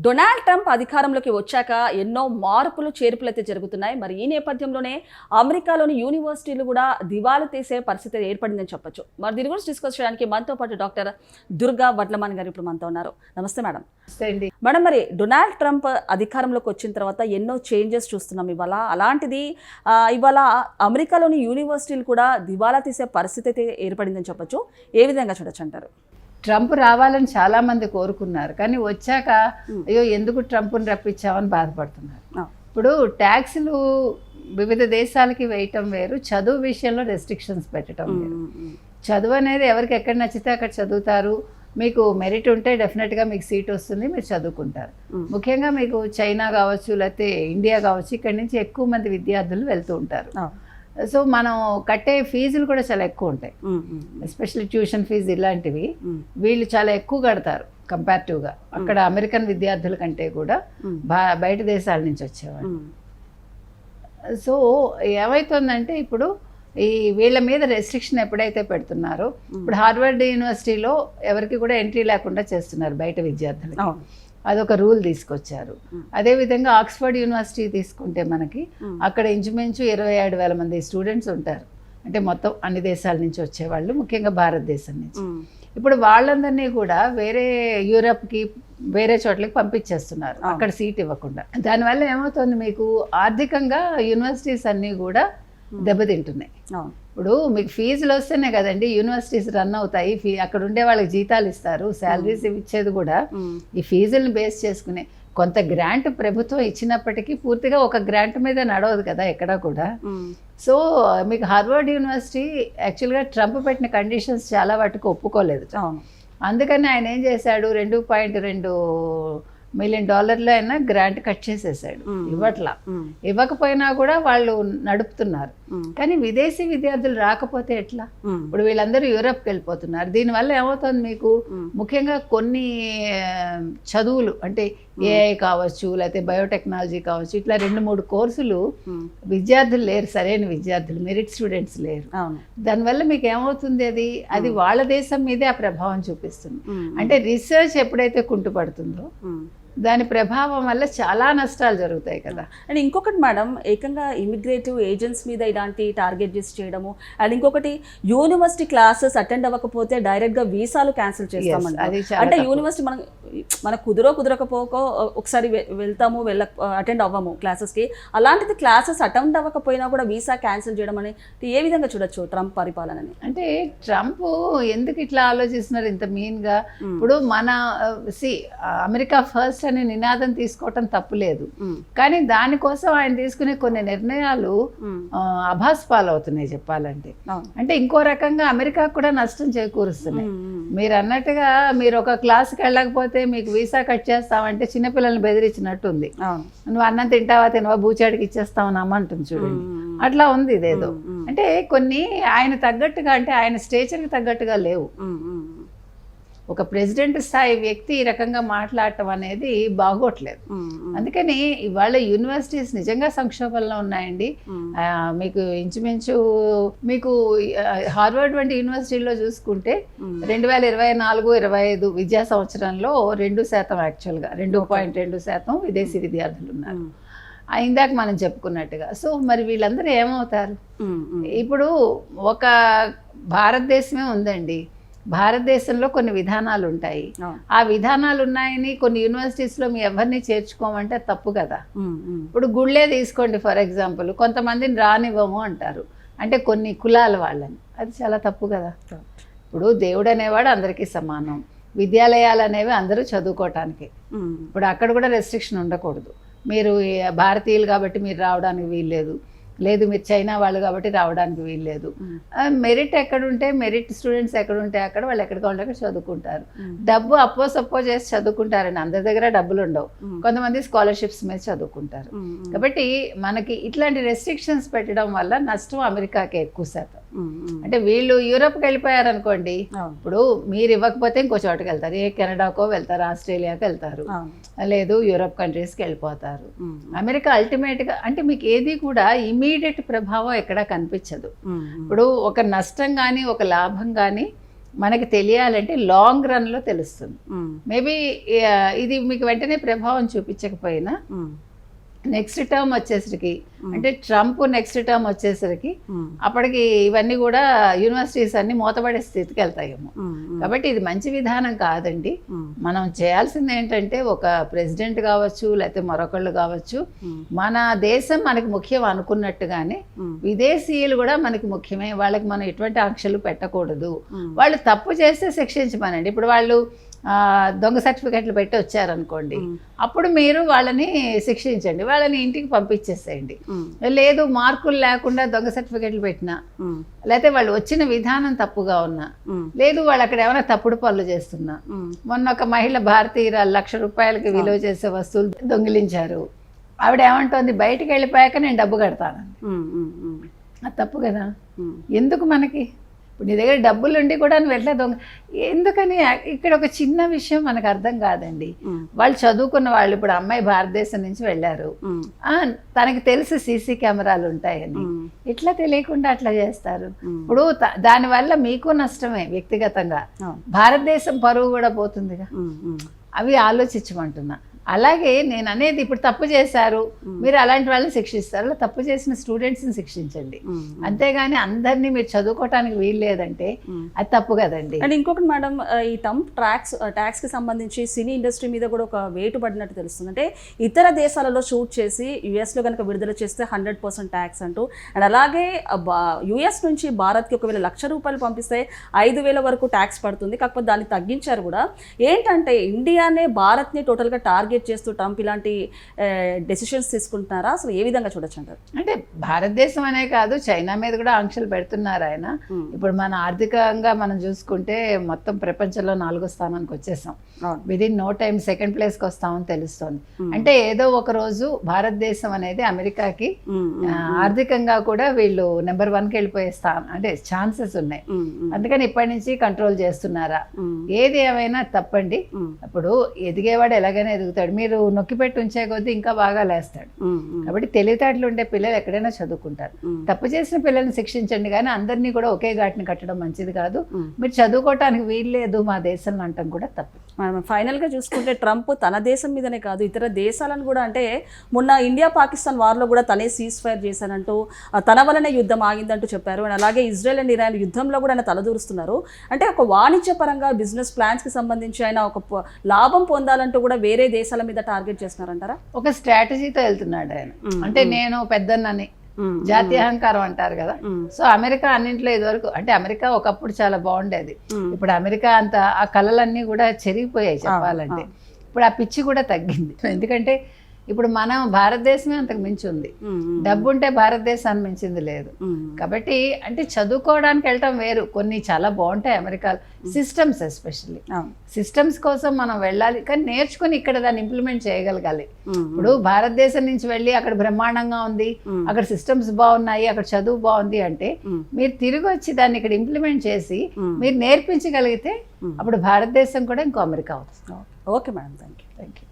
Donald Trump అధికారంలోకి వచ్చాక ఎన్నో మార్పులు చేర్పులు అయితే జరుగుతున్నాయి. మరి ఈ నేపథ్యంలోనే అమెరికాలోని యూనివర్సిటీలు కూడా దివాలా తీసే పరిస్థితి ఏర్పడిందని చెప్పొచ్చు. మరి దీని గురించి డిస్కస్ చేయడానికి మనతో పాటు డాక్టర్ దుర్గా వడ్లమాన్ గారు ఇప్పుడు మనతో ఉన్నారు. నమస్తే మేడం. మేడం, మరి డొనాల్డ్ ట్రంప్ అధికారంలోకి వచ్చిన తర్వాత ఎన్నో చేంజెస్ చూస్తున్నాం ఇవాళ. అలాంటిది ఇవాళ అమెరికాలోని యూనివర్సిటీలు కూడా దివాలా తీసే పరిస్థితి అయితే ఏర్పడిందని చెప్పొచ్చు. ఏ విధంగా చూడొచ్చు అంటారు? ట్రంప్ రావాలని చాలామంది కోరుకున్నారు, కానీ వచ్చాక అయ్యో ఎందుకు ట్రంప్ని రప్పించామని బాధపడుతున్నారు. ఇప్పుడు ట్యాక్సులు వివిధ దేశాలకి వేయటం వేరు, చదువు విషయంలో రెస్ట్రిక్షన్స్ పెట్టడం వేరు. చదువు అనేది ఎవరికి ఎక్కడ నచ్చితే అక్కడ చదువుతారు. మీకు మెరిట్ ఉంటే డెఫినెట్గా మీకు సీట్ వస్తుంది, మీరు చదువుకుంటారు. ముఖ్యంగా మీకు చైనా కావచ్చు, లేకపోతే ఇండియా కావచ్చు, ఇక్కడి నుంచి ఎక్కువ మంది విద్యార్థులు వెళ్తూ ఉంటారు. సో మనం కట్టే ఫీజులు కూడా చాలా ఎక్కువ ఉంటాయి, ఎస్పెషల్లీ ట్యూషన్ ఫీజు ఇలాంటివి వీళ్ళు చాలా ఎక్కువ కడతారు కంపారిటివ్గా. అక్కడ అమెరికన్ విద్యార్థుల కంటే కూడా బయట దేశాల నుంచి వచ్చేవాళ్ళు. సో ఏమవుతుందంటే ఇప్పుడు ఈ వీళ్ళ మీద రెస్ట్రిక్షన్ ఎప్పుడైతే పెడుతున్నారో, ఇప్పుడు హార్వర్డ్ యూనివర్సిటీలో ఎవరికి కూడా ఎంట్రీ లేకుండా చేస్తున్నారు బయట విద్యార్థులు. అదొక రూల్ తీసుకొచ్చారు. అదేవిధంగా ఆక్స్ఫర్డ్ యూనివర్సిటీ తీసుకుంటే మనకి అక్కడ ఇంచుమించు 27,000 మంది స్టూడెంట్స్ ఉంటారు. అంటే మొత్తం అన్ని దేశాల నుంచి వచ్చేవాళ్ళు, ముఖ్యంగా భారతదేశం నుంచి. ఇప్పుడు వాళ్ళందరినీ కూడా వేరే యూరప్కి వేరే చోట్లకి పంపించేస్తున్నారు, అక్కడ సీట్ ఇవ్వకుండా. దానివల్ల ఏమవుతుంది, మీకు ఆర్థికంగా యూనివర్సిటీస్ అన్నీ కూడా దెబ్బతింటున్నాయి. ఇప్పుడు మీకు ఫీజులు వస్తేనే కదండి యూనివర్సిటీస్ రన్ అవుతాయి. అక్కడ ఉండే వాళ్ళకి జీతాలు ఇస్తారు, శాలరీస్ ఇచ్చేది కూడా ఈ ఫీజులను బేస్ చేసుకునే. కొంత గ్రాంట్ ప్రభుత్వం ఇచ్చినప్పటికీ పూర్తిగా ఒక గ్రాంట్ మీద నడవదు కదా ఎక్కడా కూడా. సో మీకు హార్వర్డ్ యూనివర్సిటీ యాక్చువల్గా ట్రంప్ పెట్టిన కండిషన్స్ చాలా వాటికి ఒప్పుకోలేదు. అందుకని ఆయన ఏం చేశాడు, $2.2 మిలియన్ అయినా గ్రాంట్ కట్ చేసేసాడు. ఇవ్వకపోయినా కూడా వాళ్ళు నడుపుతున్నారు. కానీ విదేశీ విద్యార్థులు రాకపోతే ఎట్లా? ఇప్పుడు వీళ్ళందరూ యూరప్కి వెళ్ళిపోతున్నారు. దీనివల్ల ఏమవుతుంది, మీకు ముఖ్యంగా కొన్ని చదువులు అంటే ఏఐ కావచ్చు, లేకపోతే బయోటెక్నాలజీ కావచ్చు, ఇట్లా 2-3 కోర్సులు విద్యార్థులు లేరు, సరైన విద్యార్థులు, మెరిట్ స్టూడెంట్స్ లేరు. దానివల్ల మీకు ఏమవుతుంది, అది వాళ్ళ దేశం మీదే ఆ ప్రభావం చూపిస్తుంది. అంటే రీసెర్చ్ ఎప్పుడైతే కుంటుపడుతుందో దాని ప్రభావం వల్ల చాలా నష్టాలు జరుగుతాయి కదా. అండ్ ఇంకొకటి మేడం, ఏకంగా ఇమిగ్రేటివ్ ఏజెంట్స్ మీద ఇలాంటి టార్గెట్ చేసి చేయడము. అండ్ ఇంకొకటి యూనివర్సిటీ క్లాసెస్ అటెండ్ అవ్వకపోతే డైరెక్ట్గా వీసాలు క్యాన్సిల్ చేస్తామండి. అంటే యూనివర్సిటీ మనకు కుదరకపోకో ఒకసారి వెళ్తాము, అటెండ్ అవ్వము క్లాసెస్కి. అలాంటిది క్లాసెస్ అటెండ్ అవ్వకపోయినా కూడా వీసా క్యాన్సిల్ చేయడం అనేది ఏ విధంగా చూడొచ్చు ట్రంప్ పరిపాలనని? అంటే ట్రంప్ ఎందుకు ఇట్లా ఆలోచిస్తున్నారు ఇంత మీన్గా? ఇప్పుడు మన అమెరికా ఫస్ట్ అనే నినాదం తీసుకోవటం తప్పులేదు, కానీ దానికోసం ఆయన తీసుకునే కొన్ని నిర్ణయాలు అభాస్పాలు అవుతున్నాయి చెప్పాలంటే. అంటే ఇంకో రకంగా అమెరికాకు కూడా నష్టం చేకూరుస్తున్నాయి. మీరు అన్నట్టుగా మీరు ఒక క్లాస్కి వెళ్ళకపోతే మీకు వీసా కట్ చేస్తామంటే చిన్నపిల్లల్ని బెదిరించినట్టు ఉంది. నువ్వు అన్నం తింటావా బూచాడికి ఇచ్చేస్తావని అమ్మంటుంది చూడండి. అట్లా ఉంది ఇదేదో. అంటే కొన్ని ఆయన తగ్గట్టుగా, అంటే ఆయన స్టేచర్కి తగ్గట్టుగా లేవు. ఒక ప్రెసిడెంట్ స్థాయి వ్యక్తి ఈ రకంగా మాట్లాడటం అనేది బాగోట్లేదు. అందుకని ఇవాళ యూనివర్సిటీస్ నిజంగా సంక్షోభంలో ఉన్నాయండి. మీకు ఇంచుమించు మీకు హార్వర్డ్ వంటి యూనివర్సిటీలో చూసుకుంటే 2024-25 విద్యా సంవత్సరంలో 2% యాక్చువల్గా 2.2% విదేశీ విద్యార్థులు ఉన్నారు, ఇందాక మనం చెప్పుకున్నట్టుగా. సో మరి వీళ్ళందరూ ఏమవుతారు? ఇప్పుడు ఒక భారతదేశమే ఉందండి, భారతదేశంలో కొన్ని విధానాలు ఉంటాయి. ఆ విధానాలు ఉన్నాయని కొన్ని యూనివర్సిటీస్లో మీ ఎవరిని చేర్చుకోమంటే తప్పు కదా. ఇప్పుడు గుళ్ళే తీసుకోండి ఫర్ ఎగ్జాంపుల్, కొంతమందిని రానివ్వము అంటారు, అంటే కొన్ని కులాల వాళ్ళని. అది చాలా తప్పు కదా. ఇప్పుడు దేవుడు అనేవాడు అందరికీ సమానం, విద్యాలయాలు అనేవి అందరూ చదువుకోవటానికి. ఇప్పుడు అక్కడ కూడా రెస్ట్రిక్షన్ ఉండకూడదు. మీరు భారతీయులు కాబట్టి మీరు రావడానికి వీల్లేదు, లేదు మీరు చైనా వాళ్ళు కాబట్టి రావడానికి వీల్లేదు. మెరిట్ ఎక్కడుంటే, మెరిట్ స్టూడెంట్స్ ఎక్కడుంటే అక్కడ వాళ్ళు ఎక్కడికి ఉంటే అక్కడ చదువుకుంటారు. డబ్బు సప్పో చేసి చదువుకుంటారండి, అందరి దగ్గర డబ్బులు ఉండవు. కొంతమంది స్కాలర్షిప్స్ మీద చదువుకుంటారు. కాబట్టి మనకి ఇట్లాంటి రెస్ట్రిక్షన్స్ పెట్టడం వల్ల నష్టం అమెరికాకే ఎక్కువ శాతం. అంటే వీళ్ళు యూరప్కి వెళ్ళిపోయారు అనుకోండి, ఇప్పుడు మీరు ఇవ్వకపోతే ఇంకో చోటుకి వెళ్తారు, ఏ కెనడాకో వెళ్తారు, ఆస్ట్రేలియాకి వెళ్తారు, లేదు యూరప్ కంట్రీస్కి వెళ్ళిపోతారు. అమెరికా అల్టిమేట్గా అంటే మీకు ఏది కూడా ఇమీడియట్ ప్రభావం ఎక్కడా కనిపించదు. ఇప్పుడు ఒక నష్టం కానీ ఒక లాభం కానీ మనకి తెలియాలంటే లాంగ్ రన్లో తెలుస్తుంది. మేబీ ఇది మీకు వెంటనే ప్రభావం చూపించకపోయినా నెక్స్ట్ టర్మ్ వచ్చేసరికి, అంటే ట్రంప్ నెక్స్ట్ టర్మ్ వచ్చేసరికి అప్పటికి ఇవన్నీ కూడా యూనివర్సిటీస్ అన్ని మూతపడే స్థితికి వెళ్తాయేమో. కాబట్టి ఇది మంచి విధానం కాదండి. మనం చేయాల్సింది ఏంటంటే, ఒక ప్రెసిడెంట్ కావచ్చు లేకపోతే మరొకళ్ళు కావచ్చు, మన దేశం మనకి ముఖ్యం అనుకున్నట్టుగానే విదేశీయులు కూడా మనకి ముఖ్యమే. వాళ్ళకి మనం ఎటువంటి ఆంక్షలు పెట్టకూడదు. వాళ్ళు తప్పు చేస్తే శిక్షించమనండి. ఇప్పుడు వాళ్ళు దొంగ సర్టిఫికెట్లు పెట్టి వచ్చారనుకోండి, అప్పుడు మీరు వాళ్ళని శిక్షించండి, వాళ్ళని ఇంటికి పంపించేసేయండి. లేదు మార్కులు లేకుండా దొంగ సర్టిఫికెట్లు పెట్టినా, లేకపోతే వాళ్ళు వచ్చిన విధానం తప్పుగా ఉన్నా, లేదు వాళ్ళు అక్కడ ఏమైనా తప్పుడు పనులు చేస్తున్నా. మొన్న ఒక మహిళ భారతీయురాలు ₹1,00,000 విలువ చేసే వస్తువులు దొంగిలించారు. ఆవిడ ఏమంటోంది, బయటికి వెళ్ళిపోయాక నేను డబ్బు కడతానని. అది తప్పు కదా. ఎందుకు మనకి ఇప్పుడు నీ దగ్గర డబ్బులు ఉండి కూడా నువ్వు ఎట్లా దొంగ ఎందుకని? ఇక్కడ ఒక చిన్న విషయం మనకు అర్థం కాదండి. వాళ్ళు చదువుకున్న వాళ్ళు, ఇప్పుడు అమ్మాయి భారతదేశం నుంచి వెళ్ళారు, తనకి తెలిసి సీసీ కెమెరాలు ఉంటాయని, ఇట్లా తెలియకుండా అట్లా చేస్తారు. ఇప్పుడు దానివల్ల మీకు నష్టమే వ్యక్తిగతంగా, భారతదేశం పరువు కూడా పోతుందిగా. అవి ఆలోచించమంటున్నా. అలాగే నేను అనేది, ఇప్పుడు తప్పు చేశారు మీరు అలాంటి వాళ్ళని శిక్షిస్తారు, తప్పు చేసిన స్టూడెంట్స్ని శిక్షించండి. అంతేగాని అందరినీ మీరు చదువుకోవటానికి వీలు లేదంటే అది తప్పు కదండి. అండ్ ఇంకొకటి మేడం, ఈ ట్యాక్స్ కి సంబంధించి సినీ ఇండస్ట్రీ మీద కూడా ఒక వేటు పడినట్టు తెలుస్తుంది. అంటే ఇతర దేశాలలో షూట్ చేసి యుఎస్లో కనుక విడుదల చేస్తే 100% ట్యాక్స్ అంటూ, అండ్ అలాగే యుఎస్ నుంచి భారత్కి ఒకవేళ ₹1,00,000 పంపిస్తే 5,000 వరకు ట్యాక్స్ పడుతుంది. కాకపోతే దాన్ని తగ్గించారు కూడా. ఏంటంటే ఇండియానే భారత్ని టోటల్గా టార్గెట్ చేస్తూ ట్రంప్ ఇలాంటి డెసిషన్స్ తీసుకుంటున్నారా? అసలు ఏ విధంగా చూడొచ్చు అంటారు? అంటే భారతదేశం అనే కాదు, చైనా మీద కూడా ఆంక్షలు పెడుతున్నారు ఆయన. ఇప్పుడు మన ఆర్థికంగా మనం చూసుకుంటే మొత్తం ప్రపంచంలో 4వ స్థానానికి వచ్చేసాం. విదిన్ నో టైం 2nd ప్లేస్కి వస్తామని తెలుస్తోంది. అంటే ఏదో ఒక రోజు భారతదేశం అనేది అమెరికాకి ఆర్థికంగా కూడా వీళ్ళు నెంబర్ 1కి వెళ్ళిపోయే స్థానం అంటే ఛాన్సెస్ ఉన్నాయి. అందుకని ఇప్పటి నుంచి కంట్రోల్ చేస్తున్నారా? ఏది ఏమైనా తప్పండి. ఇప్పుడు ఎదిగేవాడు ఎలాగైనా ఎదుగుతాడు. మీరు నొక్కిపెట్టి ఉంచే కొద్దీ ఇంకా బాగా లేస్తాడు. కాబట్టి తెలివితేటలు ఉండే పిల్లలు ఎక్కడైనా చదువుకుంటారు. తప్పు చేసిన పిల్లల్ని శిక్షించండి, కానీ అందరినీ కూడా ఒకే ఘాటిని కట్టడం మంచిది కాదు. మీరు చదువుకోవటానికి వీల్లేదు మా దేశంలో అంటాం కూడా తప్పు. మనం ఫైనల్గా చూసుకుంటే ట్రంప్ తన దేశం మీదనే కాదు ఇతర దేశాలను కూడా, అంటే మొన్న ఇండియా పాకిస్తాన్ వార్లో కూడా తనే సీజ్ ఫైర్ చేశానంటూ, తన వల్లనే యుద్ధం ఆగిందంటూ చెప్పారు. అండ్ అలాగే ఇజ్రాయెల్ అండ్ ఇరాన్ యుద్ధంలో కూడా ఆయన తలదూరుస్తున్నారు. అంటే ఒక వాణిజ్యపరంగా బిజినెస్ ప్లాన్స్కి సంబంధించి ఆయన ఒక లాభం పొందాలంటూ కూడా వేరే దేశాల మీద టార్గెట్ చేస్తున్నారంటారా? ఒక స్ట్రాటజీతో వెళ్తున్నాడు ఆయన. అంటే నేను పెద్దన్నని, జాతీయ అహంకారం అంటారు కదా. సో అమెరికా అన్నింటిలో ఇదివరకు, అంటే అమెరికా ఒకప్పుడు చాలా బాగుండేది. ఇప్పుడు అమెరికా అంతా ఆ కళలన్నీ కూడా చెరిగిపోయాయి చెప్పాలంటే. ఇప్పుడు ఆ పిచ్చి కూడా తగ్గింది. ఎందుకంటే ఇప్పుడు మనం భారతదేశమే అంతకు మించి ఉంది. డబ్బు ఉంటే భారతదేశాన్ని మించింది లేదు. కాబట్టి అంటే చదువుకోవడానికి వెళ్ళటం వేరు, కొన్ని చాలా బాగుంటాయి అమెరికాలో సిస్టమ్స్, ఎస్పెషల్లీ సిస్టమ్స్ కోసం మనం వెళ్ళాలి, కానీ నేర్చుకుని ఇక్కడ దాన్ని ఇంప్లిమెంట్ చేయగలగాలి. ఇప్పుడు భారతదేశం నుంచి వెళ్ళి అక్కడ బ్రహ్మాండంగా ఉంది, అక్కడ సిస్టమ్స్ బాగున్నాయి, అక్కడ చదువు బాగుంది అంటే మీరు తిరిగి వచ్చి దాన్ని ఇక్కడ ఇంప్లిమెంట్ చేసి మీరు నేర్పించగలిగితే అప్పుడు భారతదేశం కూడా ఇంకో అమెరికా అవుతుంది. Okay madam, thank you.